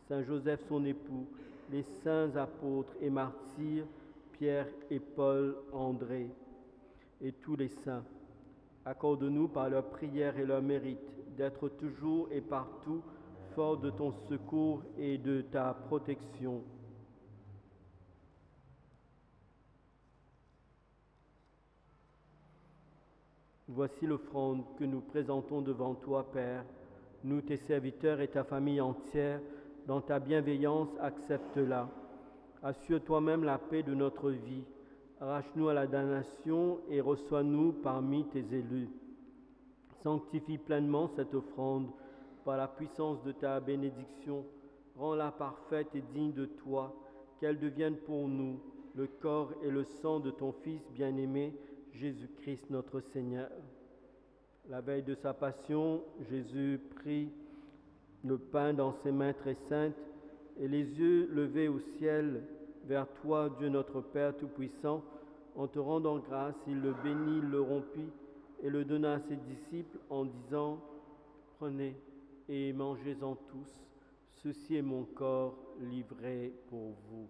Saint Joseph son époux, les saints apôtres et martyrs, Pierre et Paul, André, et tous les saints. Accorde-nous par leur prière et leur mérite d'être toujours et partout forts de ton secours et de ta protection. Voici l'offrande que nous présentons devant toi, Père. Nous, tes serviteurs et ta famille entière, dans ta bienveillance, accepte-la. Assure toi-même la paix de notre vie. Arrache-nous à la damnation et reçois-nous parmi tes élus. Sanctifie pleinement cette offrande par la puissance de ta bénédiction. Rends-la parfaite et digne de toi, qu'elle devienne pour nous le corps et le sang de ton Fils bien-aimé, Jésus-Christ notre Seigneur. La veille de sa passion, Jésus prit le pain dans ses mains très saintes et les yeux levés au ciel vers toi, Dieu notre Père Tout-Puissant. En te rendant grâce, il le bénit, le rompit et le donna à ses disciples en disant : « Prenez et mangez-en tous, ceci est mon corps livré pour vous. »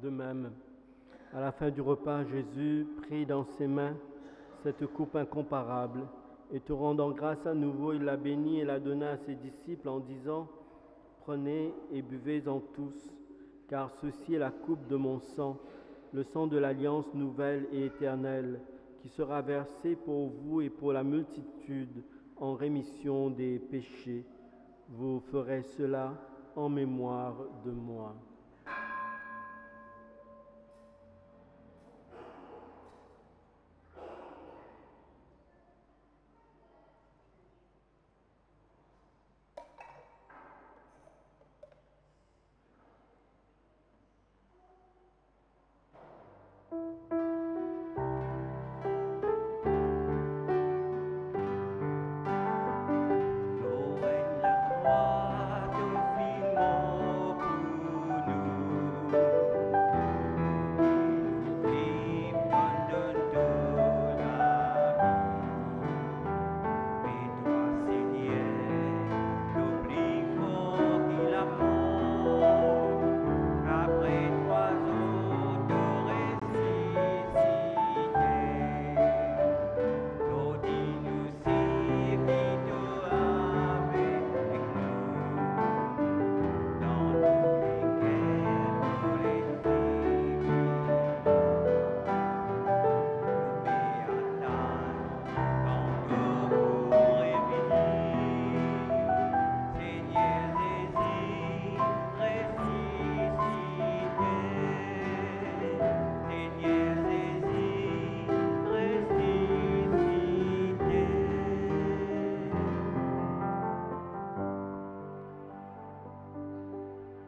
De même, à la fin du repas, Jésus prit dans ses mains cette coupe incomparable et te rendant grâce à nouveau, il la bénit et la donna à ses disciples en disant : « Prenez et buvez-en tous, car ceci est la coupe de mon sang, le sang de l'alliance nouvelle et éternelle, qui sera versé pour vous et pour la multitude en rémission des péchés. Vous ferez cela en mémoire de moi. »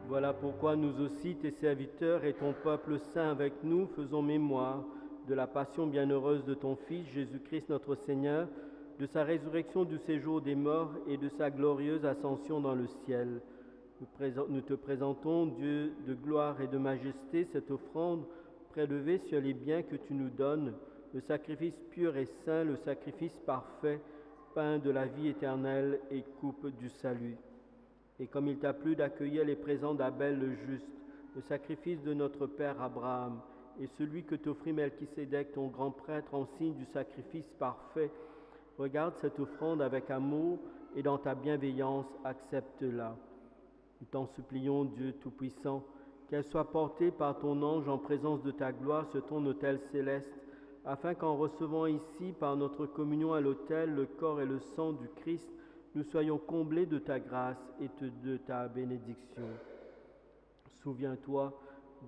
Voilà pourquoi nous aussi, tes serviteurs et ton peuple saint avec nous, faisons mémoire de la passion bienheureuse de ton Fils, Jésus-Christ notre Seigneur, de sa résurrection du séjour des morts et de sa glorieuse ascension dans le ciel. Nous te présentons, Dieu de gloire et de majesté, cette offrande prélevée sur les biens que tu nous donnes, le sacrifice pur et saint, le sacrifice parfait, pain de la vie éternelle et coupe du salut. Et comme il t'a plu d'accueillir les présents d'Abel le juste, le sacrifice de notre père Abraham, et celui que t'offrit Melchisédek, ton grand prêtre, en signe du sacrifice parfait, regarde cette offrande avec amour et dans ta bienveillance, accepte-la. Nous t'en supplions, Dieu Tout-Puissant, qu'elle soit portée par ton ange en présence de ta gloire sur ton autel céleste, afin qu'en recevant ici, par notre communion à l'autel, le corps et le sang du Christ, nous soyons comblés de ta grâce et de ta bénédiction. Souviens-toi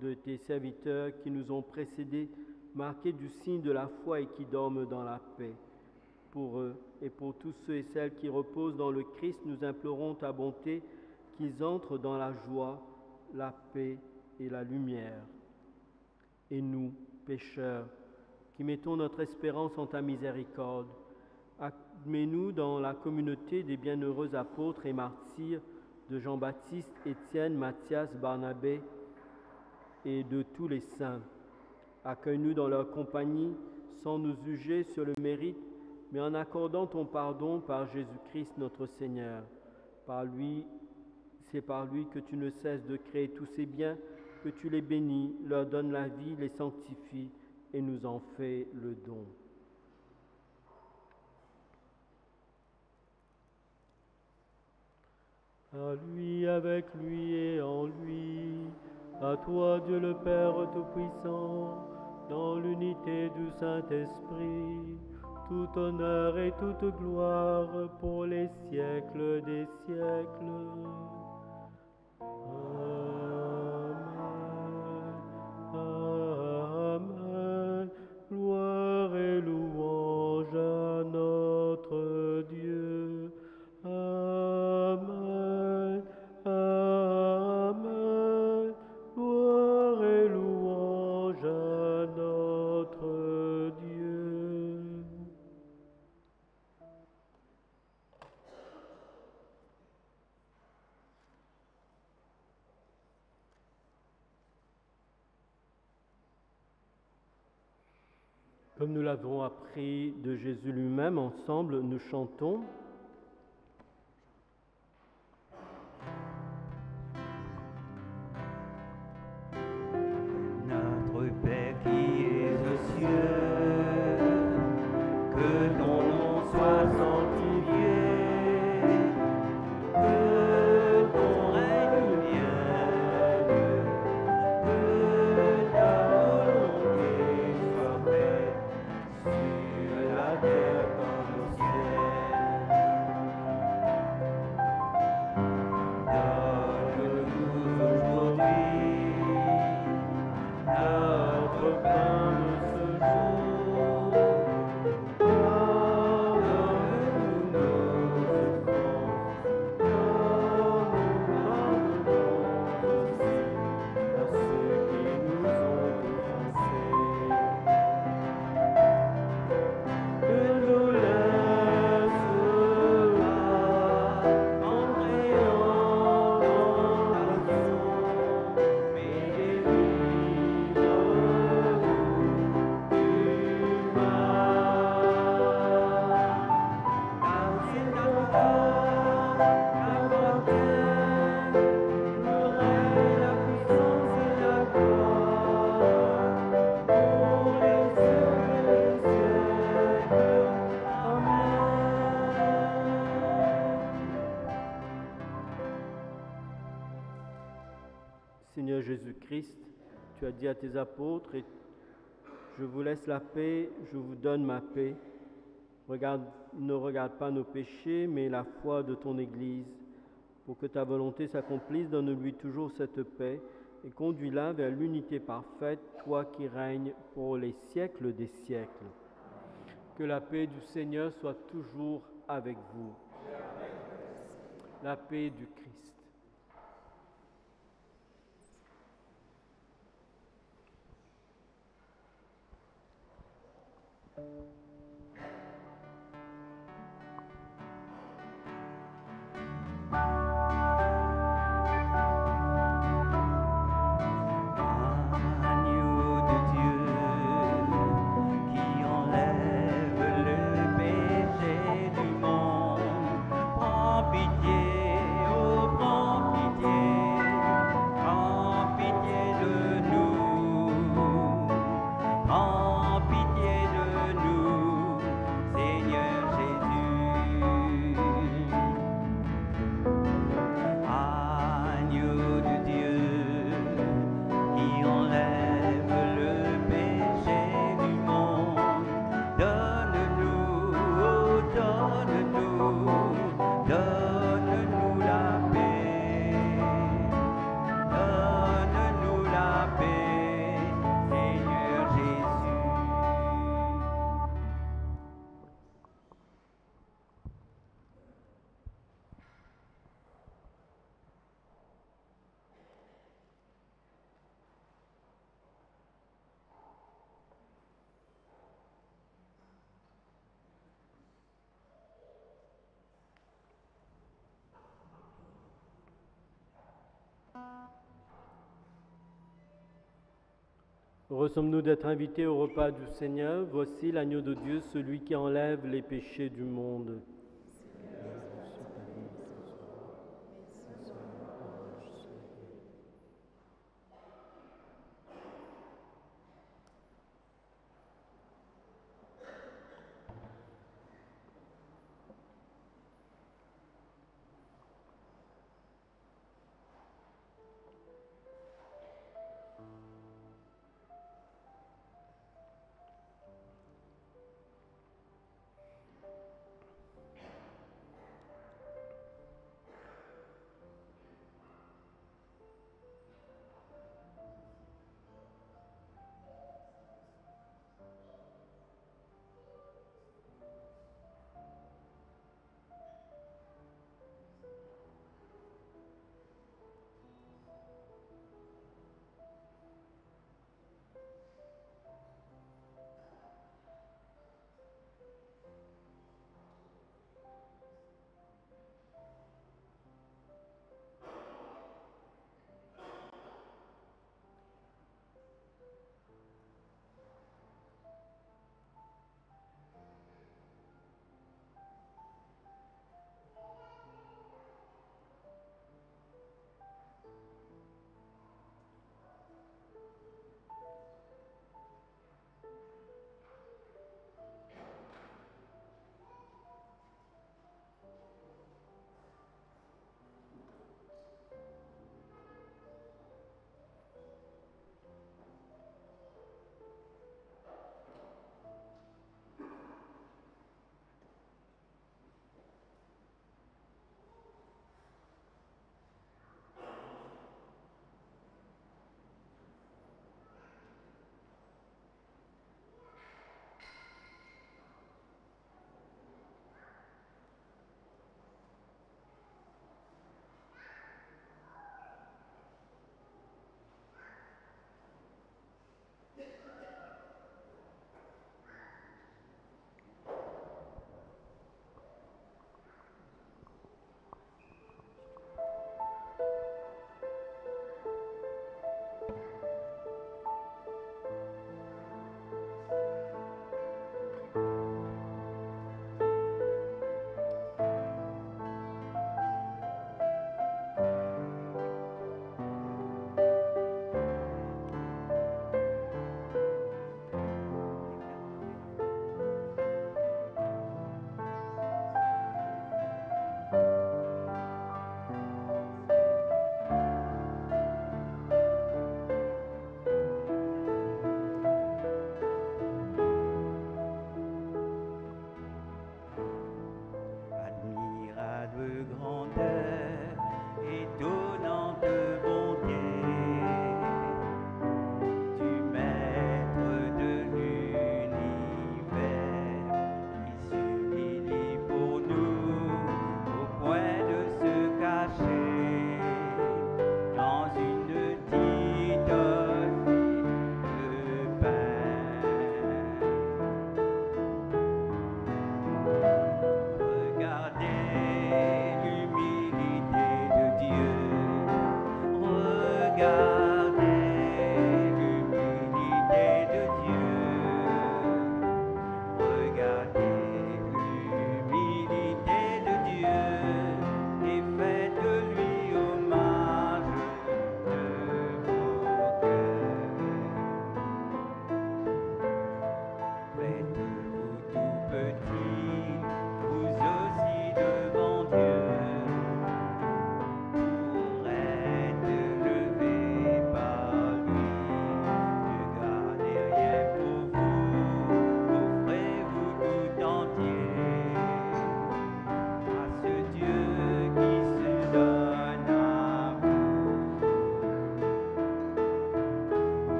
de tes serviteurs qui nous ont précédés, marqués du signe de la foi et qui dorment dans la paix. Pour eux et pour tous ceux et celles qui reposent dans le Christ, nous implorons ta bonté, qu'ils entrent dans la joie, la paix et la lumière. Et nous, pécheurs, qui mettons notre espérance en ta miséricorde, admets-nous dans la communauté des bienheureux apôtres et martyrs de Jean-Baptiste, Étienne, Matthias, Barnabé et de tous les saints. Accueille-nous dans leur compagnie sans nous juger sur le mérite, mais en accordant ton pardon par Jésus-Christ notre Seigneur. C'est par lui que tu ne cesses de créer tous ces biens, que tu les bénis, leur donnes la vie, les sanctifies et nous en fais le don. À lui, avec lui et en lui, à toi Dieu le Père Tout-Puissant, dans l'unité du Saint-Esprit, tout honneur et toute gloire pour les siècles des siècles. Amen. Amen. Gloire et louange à notre Dieu. Amen. Amen. Gloire et louange à notre Dieu. Comme nous l'avons appris de Jésus lui-même, ensemble, nous chantons. Notre Père qui es aux cieux, que ton nom soit sanctifié, que ton règne vienne, que ta volonté soit faite sur la terre comme au ciel. Donne-nous aujourd'hui notre pain de ce jour. Pardonne-nous nos offenses, comme nous pardonnons aussi à ceux qui nous ont offensés. Ne nous laisse pas entrer en tentation, mais délivre-nous du mal. Car c'est à toi qu'appartiennent le règne, la puissance et la gloire pour les siècles des siècles. Amen. Seigneur Jésus-Christ, tu as dit à tes apôtres, et je vous laisse la paix, je vous donne ma paix. Ne regarde pas nos péchés, mais la foi de ton Église. Pour que ta volonté s'accomplisse, donne-lui toujours cette paix et conduis-la vers l'unité parfaite, toi qui règnes pour les siècles des siècles. Que la paix du Seigneur soit toujours avec vous. La paix du Christ. Agneau de Dieu qui enlève le péché du monde, prends pitié, oh prends pitié de nous, prends pitié de nous. Heureux sommes-nous d'être invités au repas du Seigneur. Voici l'agneau de Dieu, celui qui enlève les péchés du monde.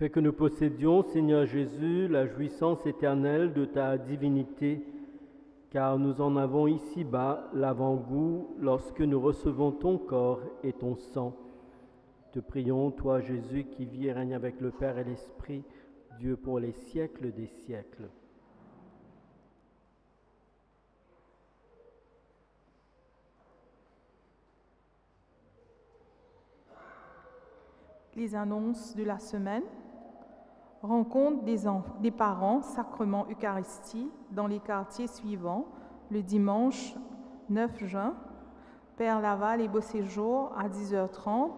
Fais que nous possédions, Seigneur Jésus, la jouissance éternelle de ta divinité, car nous en avons ici-bas l'avant-goût lorsque nous recevons ton corps et ton sang. Te prions, toi Jésus, qui vis et règne avec le Père et l'Esprit, Dieu pour les siècles des siècles. Les annonces de la semaine. Rencontre des parents, sacrement Eucharistie, dans les quartiers suivants, le dimanche 9 juin, Père Laval et Beau Séjour à 10h30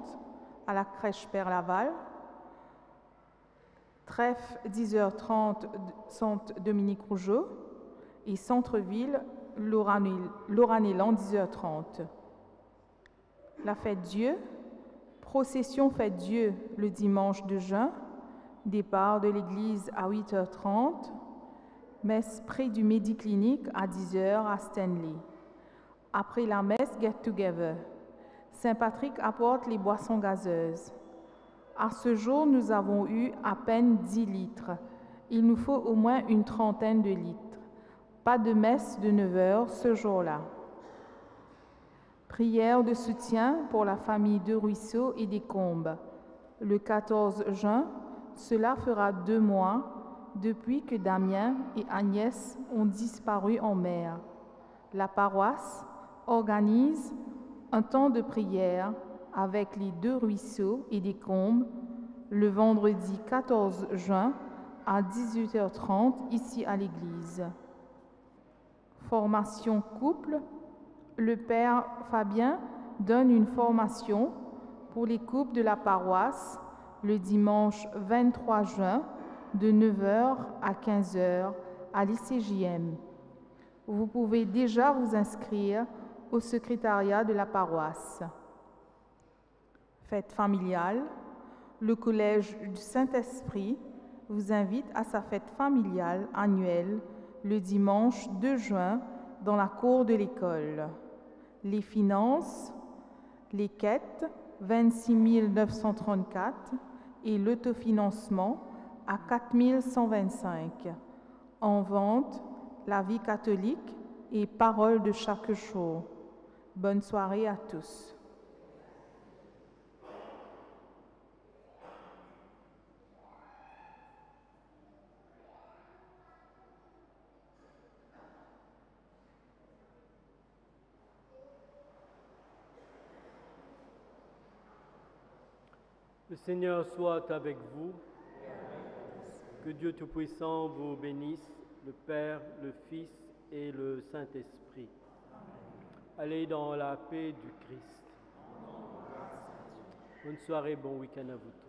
à la crèche Père Laval, Trèfle 10h30 Centre Dominique Rougeau et Centre-Ville Loranélan 10h30. La fête Dieu, procession fête Dieu le dimanche de juin, départ de l'église à 8h30, messe près du Midi-Clinique à 10h à Stanley. Après la messe, get together. Saint-Patrick apporte les boissons gazeuses. À ce jour, nous avons eu à peine 10 litres. Il nous faut au moins une trentaine de litres. Pas de messe de 9h ce jour-là. Prière de soutien pour la famille de Ruisseau et des Combes. Le 14 juin, cela fera 2 mois depuis que Damien et Agnès ont disparu en mer. La paroisse organise un temps de prière avec les 2 Ruisseaux et des Combes le vendredi 14 juin à 18h30 ici à l'église. Formation couple. Le Père Fabien donne une formation pour les couples de la paroisse le dimanche 23 juin de 9h à 15h à l'ICJM. Vous pouvez déjà vous inscrire au secrétariat de la paroisse. Fête familiale. Le Collège du Saint-Esprit vous invite à sa fête familiale annuelle le dimanche 2 juin dans la cour de l'école. Les finances, les quêtes, 26 934 et l'autofinancement à 4 125. En vente, la vie catholique et paroles de chaque jour. Bonne soirée à tous. Le Seigneur soit avec vous. Que Dieu Tout-Puissant vous bénisse, le Père, le Fils et le Saint-Esprit. Allez dans la paix du Christ. Bonne soirée, bon week-end à vous tous.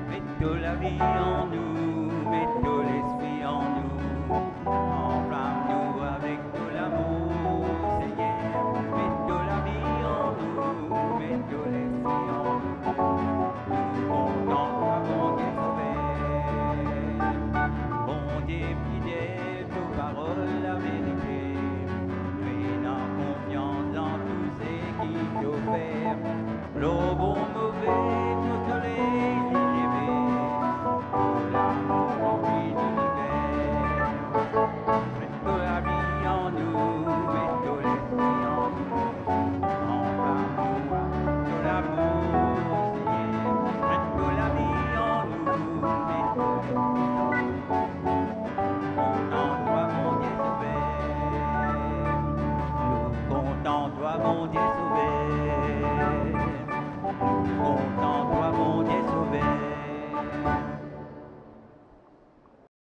Mettons la vie en nous, mettons l'esprit en nous, enflamme-nous avec de l'amour, Seigneur. Mettons la vie en nous, mettons l'esprit en nous, nous contemplons bon Dieu sauveur. Bon Dieu fidèle, nos paroles la vérité, prenant confiance en tout ce qui t'offert, l'eau bon mauvais, nos soleils. Mon Dieu sauveur, nous comptons toi, mon